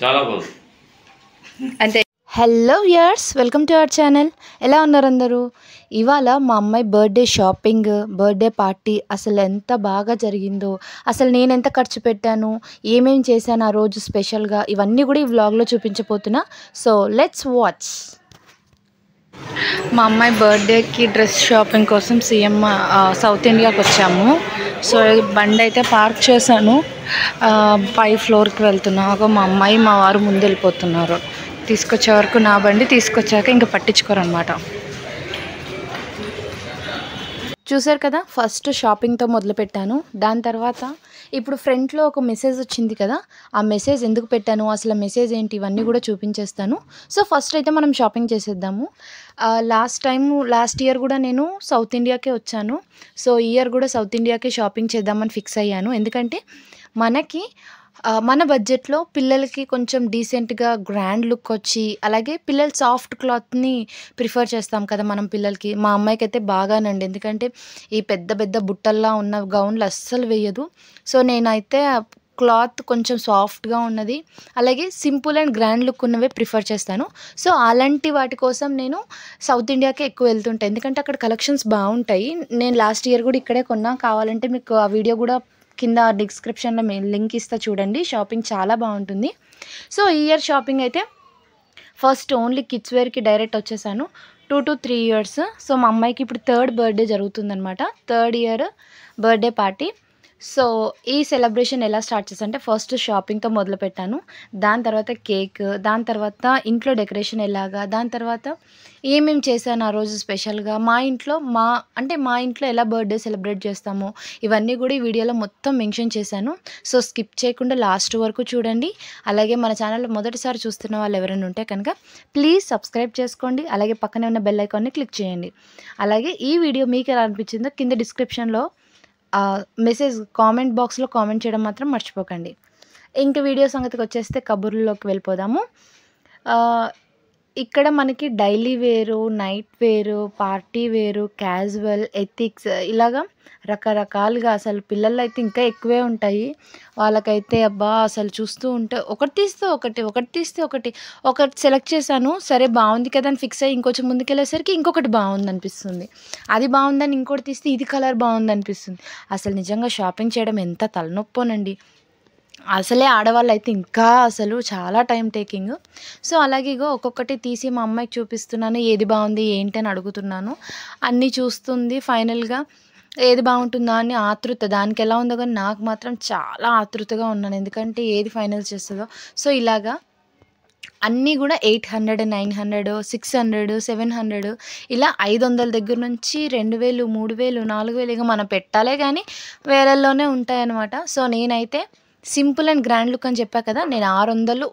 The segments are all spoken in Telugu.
చాలా బాగుంది అంతే. Hello viewers, welcome to our channel. ఎలా ఉన్నారు అందరూ? ఇవాళ మా అమ్మాయి బర్త్డే షాపింగ్, బర్త్డే పార్టీ అసలు ఎంత బాగా జరిగిందో, అసలు నేను ఎంత ఖర్చు పెట్టాను, ఏమేం చేశాను ఆ రోజు స్పెషల్గా, ఇవన్నీ కూడా ఈ వ్లాగ్లో చూపించబోతున్నా. So let's watch. మా అమ్మాయి బర్త్డేకి డ్రెస్ షాపింగ్ కోసం సౌత్ ఇండియాకి వచ్చాము. సో బండి అయితే పార్క్ చేశాను. పై ఫ్లోర్కి వెళ్తున్నా. మా అమ్మాయి మా వారు ముందు వెళ్ళిపోతున్నారు. తీసుకొచ్చే వరకు నా బండి, తీసుకొచ్చాక ఇంకా పట్టించుకోరనమాట. చూసారు కదా, ఫస్ట్ షాపింగ్తో మొదలుపెట్టాను. దాని తర్వాత ఇప్పుడు ఫ్రంట్లో ఒక మెసేజ్ వచ్చింది కదా, ఆ మెసేజ్ ఎందుకు పెట్టాను, అసలు మెసేజ్ ఏంటి, ఇవన్నీ కూడా చూపించేస్తాను. సో ఫస్ట్ అయితే మనం షాపింగ్ చేసేద్దాము. లాస్ట్ ఇయర్ కూడా నేను సౌత్ ఇండియాకే వచ్చాను. సో ఈ ఇయర్ కూడా సౌత్ ఇండియాకే షాపింగ్ చేద్దామని ఫిక్స్ అయ్యాను. ఎందుకంటే మన బడ్జెట్లో పిల్లలకి కొంచెం డీసెంట్గా గ్రాండ్ లుక్ వచ్చి, అలాగే పిల్లలు సాఫ్ట్ క్లాత్ని ప్రిఫర్ చేస్తాం కదా మనం పిల్లలకి. మా అమ్మాయికి అయితే బాగానండి, ఎందుకంటే ఈ పెద్ద పెద్ద బుట్టల్లా ఉన్న గౌన్లు అస్సలు వేయదు. సో నేనైతే క్లాత్ కొంచెం సాఫ్ట్గా ఉన్నది, అలాగే సింపుల్ అండ్ గ్రాండ్ లుక్ ఉన్నవే ప్రిఫర్ చేస్తాను. సో అలాంటి వాటి కోసం నేను సౌత్ ఇండియాకే ఎక్కువ వెళ్తుంటాను, ఎందుకంటే అక్కడ కలెక్షన్స్ బాగుంటాయి. నేను లాస్ట్ ఇయర్ కూడా ఇక్కడే కొన్నా. కావాలంటే మీకు ఆ వీడియో కూడా కింద డిస్క్రిప్షన్లో లింక్ ఇస్తా, చూడండి. షాపింగ్ చాలా బాగుంటుంది. సో ఈ ఇయర్ షాపింగ్ అయితే ఫస్ట్ ఓన్లీ కిడ్స్ వేర్కి డైరెక్ట్ వచ్చేసాను. 2 to 3 years. సో మా అమ్మాయికి ఇప్పుడు 3rd బర్త్డే జరుగుతుందనమాట, 3rd year birthday party. So ఈ సెలబ్రేషన్ ఎలా స్టార్ట్ చేశానంటే, ఫస్ట్ షాపింగ్తో మొదలుపెట్టాను. దాని తర్వాత కేక్, దాని తర్వాత ఇంట్లో డెకరేషన్ ఎలాగా, దాని తర్వాత ఏమేమి చేశాను ఆ రోజు స్పెషల్గా, మా ఇంట్లో ఎలా బర్త్డే సెలబ్రేట్ చేస్తామో ఇవన్నీ కూడా ఈ వీడియోలో మొత్తం మెన్షన్ చేశాను. సో స్కిప్ చేయకుండా లాస్ట్ వరకు చూడండి. అలాగే మన ఛానల్లో మొదటిసారి చూస్తున్న వాళ్ళు ఎవరైనా ఉంటే కనుక ప్లీజ్ సబ్స్క్రైబ్ చేసుకోండి. అలాగే పక్కనే ఉన్న బెల్ ఐకాన్ని క్లిక్ చేయండి. అలాగే ఈ వీడియో మీకు ఎలా అనిపించిందో కింద డిస్క్రిప్షన్లో మెసేజ్ కామెంట్ బాక్స్లో కామెంట్ చేయడం మాత్రం మర్చిపోకండి. ఇంక వీడియో సంగతికి వచ్చేస్తే కబుర్లోకి వెళ్ళిపోదాము. ఇక్కడ మనకి డైలీ వేరు, నైట్ వేరు, పార్టీ వేరు, క్యాజువల్, ఎథిక్స్, ఇలాగా రకరకాలుగా అసలు పిల్లలు అయితే ఇంకా ఎక్కువే ఉంటాయి. వాళ్ళకైతే అబ్బా అసలు చూస్తూ ఉంటే ఒకటి తీస్తే ఒకటి సెలెక్ట్ చేశాను. సరే బాగుంది కదా అని ఫిక్స్ అయ్యి ఇంకొంచెం ముందుకెళ్ళేసరికి ఇంకొకటి బాగుంది అనిపిస్తుంది. అది బాగుందని ఇంకోటి తీస్తే ఇది కలర్ బాగుంది అనిపిస్తుంది. అసలు నిజంగా షాపింగ్ చేయడం ఎంత తలనొప్పోనండి. అసలే ఆడవాళ్ళు అయితే ఇంకా అసలు చాలా టైం టేకింగ్. సో అలాగే ఒక్కొక్కటి తీసి మా అమ్మాయికి చూపిస్తున్నాను, ఏది బాగుంది ఏంటి అని అడుగుతున్నాను. అన్నీ చూస్తుంది. ఫైనల్గా ఏది బాగుంటుందా అని ఆతృత, దానికి ఎలా ఉందో కానీ నాకు మాత్రం చాలా ఆతృతగా ఉన్నాను, ఎందుకంటే ఏది ఫైనల్ చేస్తుందో. సో ఇలాగా అన్నీ కూడా 800, 900, 600, 700, ఇలా 500 దగ్గర నుంచి 2000, 3000, 4000 ఇక మనం పెట్టాలే కానీ వేలల్లోనే ఉంటాయన్నమాట. సో నేనైతే సింపుల్ అండ్ గ్రాండ్ లుక్ అని చెప్పా కదా, నేను 600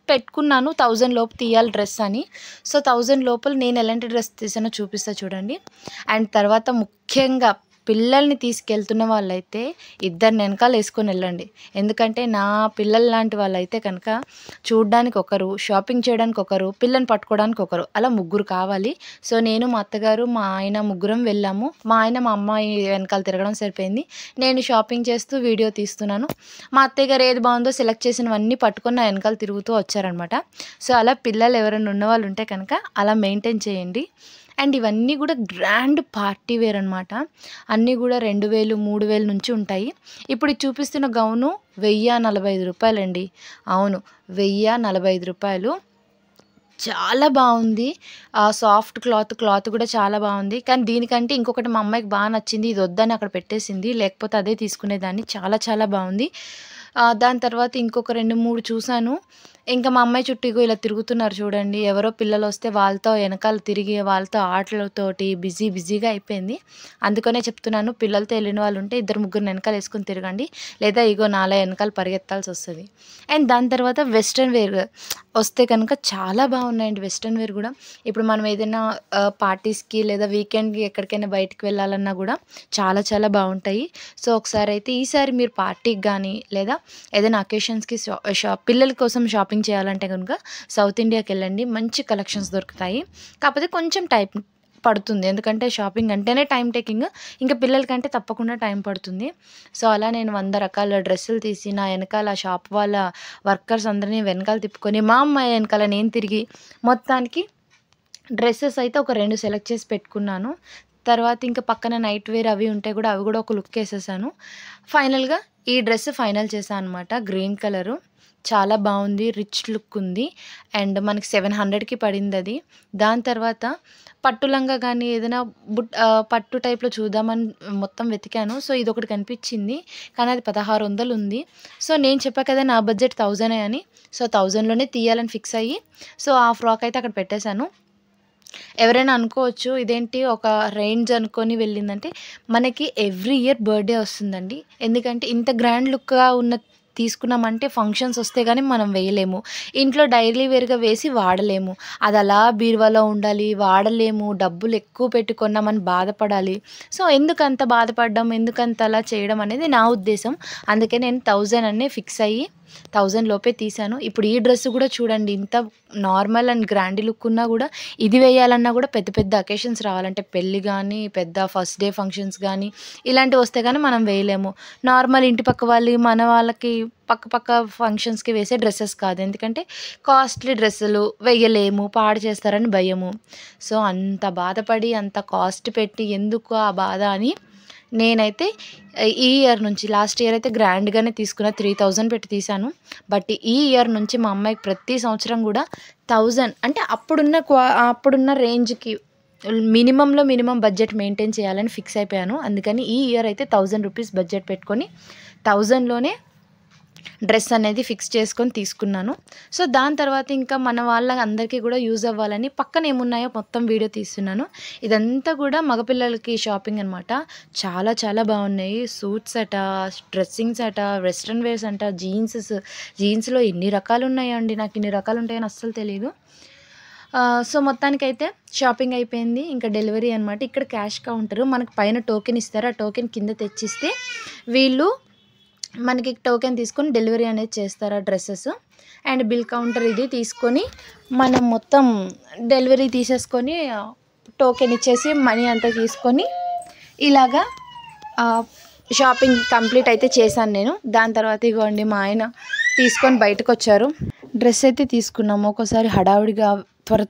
పెట్టుకున్నాను. 1000 లోపు తీయాలి డ్రెస్ అని. సో 1000 లోపల నేను ఎలాంటి డ్రెస్ తీసానో చూపిస్తా చూడండి. అండ్ తర్వాత ముఖ్యంగా పిల్లల్ని తీసుకెళ్తున్న వాళ్ళైతే ఇద్దరిని వెనకాల వేసుకొని వెళ్ళండి, ఎందుకంటే నా పిల్లలు లాంటి వాళ్ళైతే కనుక చూడడానికి ఒకరు, షాపింగ్ చేయడానికి ఒకరు, పిల్లని పట్టుకోవడానికి ఒకరు, అలా ముగ్గురు కావాలి. సో నేను, మా అత్తగారు, మా ఆయన ముగ్గురం వెళ్ళాము. మా ఆయన మా అమ్మాయి వెనకాల తిరగడం సరిపోయింది. నేను షాపింగ్ చేస్తూ వీడియో తీస్తున్నాను. మా అత్తయ్య గారు ఏది బాగుందో సెలెక్ట్ చేసినవన్నీ పట్టుకొని నా వెనకాల తిరుగుతూ వచ్చారనమాట. సో అలా పిల్లలు ఎవరైనా ఉన్నవాళ్ళు ఉంటే కనుక అలా మెయింటైన్ చేయండి. అండ్ ఇవన్నీ కూడా గ్రాండ్ పార్టీ వేర్ అనమాట. అన్నీ కూడా 2000, 3000 నుంచి ఉంటాయి. ఇప్పుడు ఇది చూపిస్తున్న గౌను 1045 రూపాయలండి. అవును, 1045 రూపాయలు. చాలా బాగుంది. సాఫ్ట్ క్లాత్ కూడా చాలా బాగుంది. కానీ దీనికంటే ఇంకొకటి మా అమ్మాయికి బాగా నచ్చింది, ఇది వద్దని అక్కడ పెట్టేసింది, లేకపోతే అదే తీసుకునేదాన్ని. చాలా చాలా బాగుంది. దాని తర్వాత ఇంకొక 2, 3 చూశాను. ఇంకా మా అమ్మాయి చుట్టూ ఇలా తిరుగుతున్నారు చూడండి. ఎవరో పిల్లలు వస్తే వాళ్ళతో వెనకాల తిరిగి వాళ్ళతో ఆటలతోటి బిజీగా అయిపోయింది. అందుకనే చెప్తున్నాను, పిల్లలతో వెళ్ళిన వాళ్ళు ఉంటే 2-3 వెనకాల వేసుకొని తిరగండి, లేదా నాలా వెనకాల పరిగెత్తాల్సి వస్తుంది. అండ్ దాని తర్వాత వెస్ట్రన్ వేర్ వస్తే కనుక చాలా బాగున్నాయండి. వెస్ట్రన్ వేర్ కూడా ఇప్పుడు మనం ఏదైనా పార్టీస్కి లేదా వీకెండ్కి ఎక్కడికైనా బయటికి వెళ్ళాలన్నా కూడా చాలా చాలా బాగుంటాయి. సో ఒకసారి అయితే ఈసారి మీరు పార్టీకి కానీ లేదా ఏదైనా అకేషన్స్కి పిల్లల కోసం షాపింగ్ చేయాలంటే కనుక సౌత్ ఇండియాకి వెళ్ళండి, మంచి కలెక్షన్స్ దొరుకుతాయి. కాకపోతే కొంచెం పడుతుంది. ఎందుకంటే షాపింగ్ అంటేనే టైం టేకింగ్. ఇంకా పిల్లలకంటే తప్పకుండా టైం పడుతుంది. సో, అలా నేను 100 రకాల డ్రెస్సులు తీసి నా ఎనకాల షాప్ వాళ్ళ వర్కర్స్ అందరిని వెనకాల తిప్పుకొని, మా అమ్మాయి ఎనకాల నేను తిరిగి మొత్తానికి డ్రెసెస్ అయితే ఒక 2 సెలెక్ట్ చేసి పెట్టుకున్నాను. తర్వాత ఇంకా పక్కన నైట్ వేర్ అవి ఉంటే కూడా అవి కూడా ఒక లుక్ ఏసేసాను. ఫైనల్‌గా ఈ డ్రెస్ ఫైనల్ చేశా అనమాట. Green colour. చాలా బావుంది. రిచ్ లుక్ ఉంది. అండ్ మనకి 700కి పడిందది. దాని తర్వాత పట్టు లంగా గానీ ఏదైనా పట్టు టైప్‌లో చూద్దామని మొత్తం వెతికాను. సో, ఇదొకటి కనిపించింది. కానీ అది 1600 ఉంది. సో, నేను చెప్పా కదా నా బడ్జెట్ 1000 అని. సో, 1000లోనే తీయాలని ఫిక్స్ అయ్యి సో, ఆ ఫ్రాక్ అయితే అక్కడ పెట్టేశాను. ఎవరైనా అనుకోవచ్చు ఇదేంటి ఒక రేంజ్ అనుకోని వెళ్ళిందంటే, మనకి ఎవ్రీ ఇయర్ బర్త్‌డే వస్తుందండి. ఎందుకంటే ఇంత గ్రాండ్ లుక్‌గా తీసుకున్నామంటే ఫంక్షన్స్ వస్తే గానీ మనం వేయలేము. ఇంట్లో డైలీ వేర్‌గా వేసి వాడలేము. అది అలా బీరువాలో ఉండాలి, వాడలేము, డబ్బులు ఎక్కువ పెట్టి కొన్నామని బాధపడాలి. సో, ఎందుకంత బాధపడడం, ఎందుకంత అలా చేయడం అనేది నా ఉద్దేశం. అందుకే నేను 1000 అనే ఫిక్స్ అయ్యి 1000 లోపే తీశాను. ఇప్పుడు ఈ డ్రెస్ కూడా చూడండి ఇంత నార్మల్ అండ్ గ్రాండ్ లుక్ ఉన్నా కూడా ఇది వేయాలన్నా కూడా పెద్ద పెద్ద అకేషన్స్ రావాలంటే పెళ్లి గానీ, పెద్ద ఫస్ట్ డే ఫంక్షన్స్ గానీ ఇలాంటివి వస్తే గానీ మనం వేయలేము. నార్మల్ ఇంటి పక్క వాళ్ళు, మన వాళ్ళకి పక్క ఫంక్షన్స్‌కి వేసే డ్రెసెస్ కాదు. ఎందుకంటే కాస్ట్‌లీ డ్రెస్సులు వేయలేము, పాడు చేస్తారని భయము. సో, అంత బాధపడి అంత కాస్ట్ పెట్టి ఎందుకు ఆ బాధ అని నేనైతే ఈ ఇయర్ నుంచి లాస్ట్ ఇయర్ అయితే గ్రాండ్‌గానే తీసుకున్న 3000 పెట్టి తీశాను. బట్ ఈ ఇయర్ నుంచి మా అమ్మాయికి ప్రతి సంవత్సరం కూడా 1000 అంటే అప్పుడున్న రేంజ్‌కి మినిమం బడ్జెట్ మెయింటైన్ చేయాలని ఫిక్స్ అయిపోయాను. అందుకని ఈ ఇయర్ అయితే 1000 రూపీస్ బడ్జెట్ పెట్టుకొని 1000లోనే డ్రెస్ అనేది ఫిక్స్ చేసుకొని తీసుకున్నాను. సో, దాని తర్వాత ఇంకా మన వాళ్ళందరికీ కూడా యూజ్ అవ్వాలని పక్కన ఏమున్నాయో మొత్తం వీడియో తీస్తున్నాను. ఇదంతా కూడా మగపిల్లలకి షాపింగ్ అనమాట. చాలా చాలా బాగున్నాయి. సూట్స్ అట, డ్రెస్సింగ్స్ అట, వెస్ట్రన్ వేర్స్ అంట, జీన్స్‌లో ఎన్ని రకాలు ఉన్నాయో అండి. నాకు ఇన్ని రకాలు ఉంటాయని అస్సలు తెలీదు. సో, మొత్తానికైతే షాపింగ్ అయిపోయింది. ఇంకా డెలివరీ అనమాట. ఇక్కడ క్యాష్ కౌంటరు. మనకు పైన టోకెన్ ఇస్తారు. ఆ టోకెన్ కింద తెచ్చిస్తే వీళ్ళు మనకి టోకెన్ తీసుకొని డెలివరీ అనేది చేస్తారు ఆ డ్రెస్సెస్. అండ్ బిల్ కౌంటర్ ఇది తీసుకొని మనం మొత్తం డెలివరీ తీసేసుకొని టోకెన్ ఇచ్చేసి మనీ అంతా తీసుకొని ఇలాగా షాపింగ్ కంప్లీట్ అయితే చేశాను నేను. దాని తర్వాత ఇగోండి మా ఆయన తీసుకొని బయటకొచ్చారు. డ్రెస్ అయితే తీసుకున్నాము. ఒక్కోసారి హడావుడిగా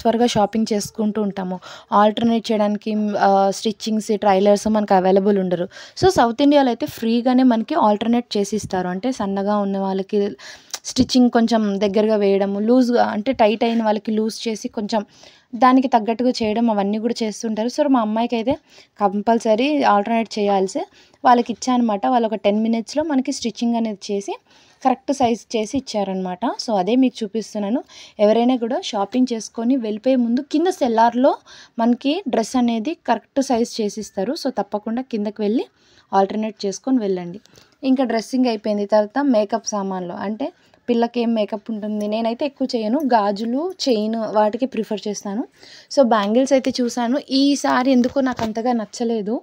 త్వరగా షాపింగ్ చేసుకుంటూ ఉంటాము. ఆల్టర్నేట్ చేయడానికి స్టిచ్చింగ్స్, ట్రైలర్స్ మనకు అవైలబుల్ ఉండరు. సో, సౌత్ ఇండియాలో అయితే ఫ్రీగానే మనకి ఆల్టర్నేట్ చేసి ఇస్తారు. అంటే సన్నగా ఉన్న వాళ్ళకి స్టిచ్చింగ్ కొంచెం దగ్గరగా వేయడము, లూజ్గా అంటే టైట్ అయిన వాళ్ళకి లూజ్ చేసి కొంచెం దానికి తగ్గట్టుగా చేయడం అవన్నీ కూడా చేస్తుంటారు. సో, మా అమ్మాయికి అయితే కంపల్సరీ ఆల్టర్నేట్ చేయాల్సి వాళ్ళకి ఇచ్చా అనమాట. వాళ్ళు ఒక 10 మినిట్స్లో మనకి స్టిచ్చింగ్ అనేది చేసి కరెక్ట్ సైజ్ చేసి ఇచ్చారనమాట. సో, అదే మీకు చూపిస్తున్నాను. ఎవరైనా కూడా షాపింగ్ చేసుకొని వెళ్ళిపోయే ముందు కింద సెల్లార్లో మనకి డ్రెస్ అనేది కరెక్ట్ సైజ్ చేసిస్తారు. సో, తప్పకుండా కిందకి వెళ్ళి ఆల్టర్నేట్ చేసుకొని వెళ్ళండి. ఇంకా డ్రెస్సింగ్ అయిపోయింది. తర్వాత మేకప్ సామాన్లు అంటే పిల్లకి ఏం మేకప్ ఉంటుంది. నేనైతే ఎక్కువ చేయను. గాజులు, చైన్ వాటికి ప్రిఫర్ చేస్తాను. సో, బ్యాంగిల్స్ అయితే చూసాను. ఈసారి ఎందుకో నాకు అంతగా నచ్చలేదు.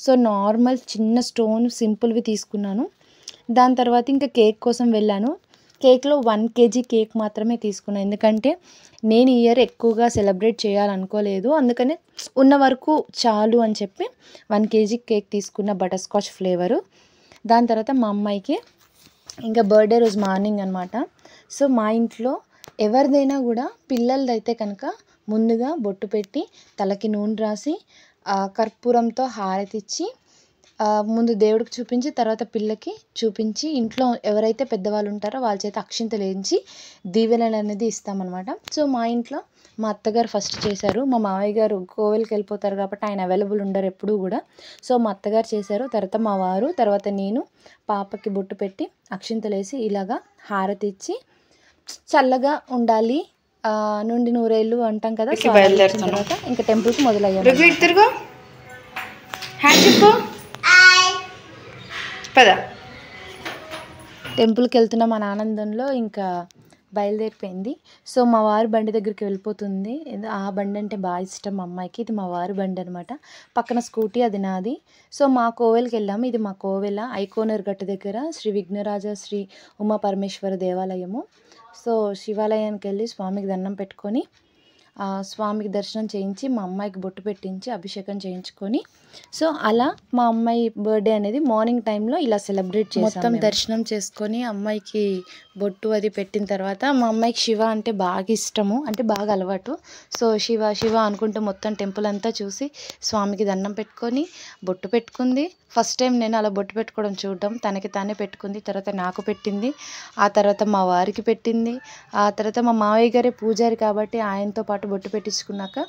సో, నార్మల్ చిన్న స్టోన్ సింపుల్వి తీసుకున్నాను. దాని తర్వాత ఇంకా కేక్ కోసం వెళ్ళాను. కేక్‌లో 1 కేజీ కేక్ మాత్రమే తీసుకున్నాను. ఎందుకంటే నేను ఈ ఇయర్ ఎక్కువగా సెలబ్రేట్ చేయాలనుకోలేదు. అందుకని ఉన్న వరకు చాలు అని చెప్పి 1 కేజీ కేక్ తీసుకున్న బటర్ స్కాచ్ ఫ్లేవరు. దాని తర్వాత మా అమ్మాయికి ఇంకా బర్త్డే రోజు మార్నింగ్ అనమాట. సో, మా ఇంట్లో ఎవరిదైనా కూడా పిల్లలదైతే కనుక ముందుగా బొట్టు పెట్టి తలకి నూనె రాసి కర్పూరంతో హారతిచ్చి ముందు దేవుడికి చూపించి తర్వాత పిల్లకి చూపించి ఇంట్లో ఎవరైతే పెద్దవాళ్ళు ఉంటారో వాళ్ళ చేత అక్షింతలు వేయించి దీవెనలు అనేది ఇస్తామన్నమాట. సో, మా ఇంట్లో మా అత్తగారు ఫస్ట్ చేశారు. మా మావయ్య గారు కోవెలకి వెళ్ళిపోతారు కాబట్టి ఆయన అవైలబుల్ ఉండరు ఎప్పుడూ కూడా. సో, మా అత్తగారు చేశారు. తర్వాత మా వారు, తర్వాత నేను పాపకి బొట్టు పెట్టి అక్షింతలు వేసి ఇలాగా హారతి ఇచ్చి చల్లగా ఉండాలి నుండి నూరేళ్ళు అంటాం కదా. సో, బయలుదేరిన తర్వాత ఇంకా టెంపుల్కి మొదలయ్యాము. టెంపుల్కి వెళ్తున్నాం మన ఆనందంలో ఇంకా బయలుదేరిపోయింది. సో, మా వారి బండి దగ్గరికి వెళ్ళిపోతుంది. ఆ బండి అంటే బాగా ఇష్టం మా అమ్మాయికి. ఇది మా వారి బండి అనమాట. పక్కన స్కూటీ అది నాది. సో, మా కోవెలకి వెళ్ళాము. ఇది మా కోవెల ఐకోనర్ గట్టు దగ్గర శ్రీ విఘ్నరాజ శ్రీ ఉమా పరమేశ్వర దేవాలయము. సో, శివాలయానికి వెళ్ళి స్వామికి దండం పెట్టుకొని స్వామికి దర్శనం చేయించి మా అమ్మాయికి బొట్టు పెట్టించి అభిషేకం చేయించుకొని, సో అలా మా అమ్మాయి బర్త్డే అనేది మార్నింగ్ టైంలో ఇలా సెలబ్రేట్ చేసాం. మొత్తం దర్శనం చేసుకొని అమ్మాయికి బొట్టు అది పెట్టిన తర్వాత, మా అమ్మాయికి శివ అంటే బాగా ఇష్టము, అంటే బాగా అలవాటు. సో శివ శివ అనుకుంటూ మొత్తం టెంపుల్ అంతా చూసి స్వామికి దండం పెట్టుకొని బొట్టు పెట్టుకుంది. ఫస్ట్ టైం నేను అలా బొట్టు పెట్టుకోవడం చూడడం, తనకి తానే పెట్టుకుంది. తర్వాత నాకు పెట్టింది, ఆ తర్వాత మా వారికి పెట్టింది, ఆ తర్వాత మా మావయ్య గారే పూజారి కాబట్టి ఆయనతో పాటు బొట్టు పెట్టించుకున్నాక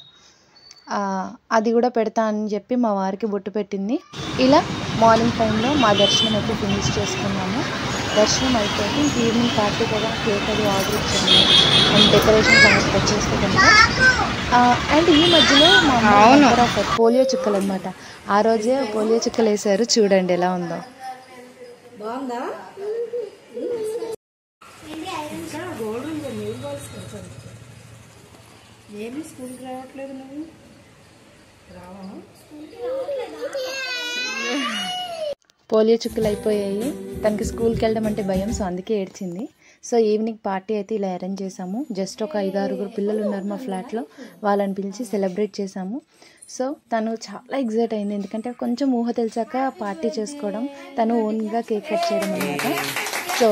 అది కూడా పెడతా అని చెప్పి మా వారికి బొట్టు పెట్టింది. ఇలా మార్నింగ్ టైంలో మా దర్శనం అయితే ఫినిష్ చేసుకున్నాము. దర్శనం అయిపోతే ఈవినింగ్ పార్టీ కదా, కేక్ అది ఆర్డర్ ఇచ్చాము అండ్ డెకరేషన్ సంగతి వచ్చేస్తే కనుక. అండ్ ఈ మధ్యలో మా అమ్మ పోలియో చుక్కలు అనమాట, ఆ రోజే పోలియో చుక్కలు వేసారు. చూడండి ఎలా ఉందో. బాగుందా? ఏమి స్కూల్కి రావట్లేదు నువ్వు? రావా? పోలియో చుక్కలు అయిపోయాయి. తనకి స్కూల్కి వెళ్ళడం అంటే భయం, సో అందుకే ఏడ్చింది. సో ఈవినింగ్ పార్టీ అయితే ఇలా అరేంజ్ చేసాము. జస్ట్ ఒక 5-6 పిల్లలు ఉన్నారు మా ఫ్లాట్లో, వాళ్ళని పిలిచి సెలబ్రేట్ చేసాము. సో తను చాలా ఎగ్జైట్ అయింది, ఎందుకంటే కొంచెం ఊహ తెలిసాక పార్టీ చేసుకోవడం, తను ఓన్గా కేక్ కట్ చేయడం అనమాట. సో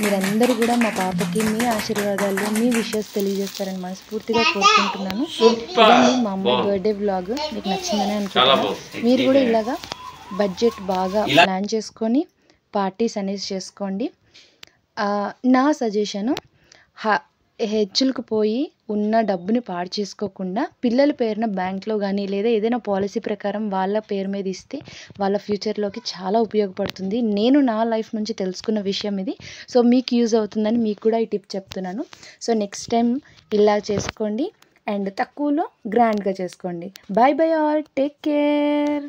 మీరందరూ కూడా మా పాపకి మీ ఆశీర్వాదాలు, మీ విషెస్ తెలియజేస్తారని మనస్ఫూర్తిగా కోరుకుంటున్నాను. ఇదండి మా అమ్మాయి బర్త్డే వ్లాగ్. మీకు నచ్చిందని అనుకుంటున్నాను. మీరు కూడా ఇలాగా బడ్జెట్ బాగా ప్లాన్ చేసుకొని పార్టీస్ అనేది చేసుకోండి. నా సజెషను, హెచ్చులకు పోయి ఉన్న డబ్బుని పాడు చేసుకోకుండా పిల్లల పేరున బ్యాంక్లో కానీ లేదా ఏదైనా పాలసీ ప్రకారం వాళ్ళ పేరు మీద ఇస్తే వాళ్ళ ఫ్యూచర్లోకి చాలా ఉపయోగపడుతుంది. నేను నా లైఫ్ నుంచి తెలుసుకున్న విషయం ఇది. సో మీకు యూజ్ అవుతుందని మీకు కూడా ఈ టిప్ చెప్తున్నాను. సో నెక్స్ట్ టైం ఇలా చేసుకోండి అండ్ తక్కువలో గ్రాండ్గా చేసుకోండి. By by all, take care.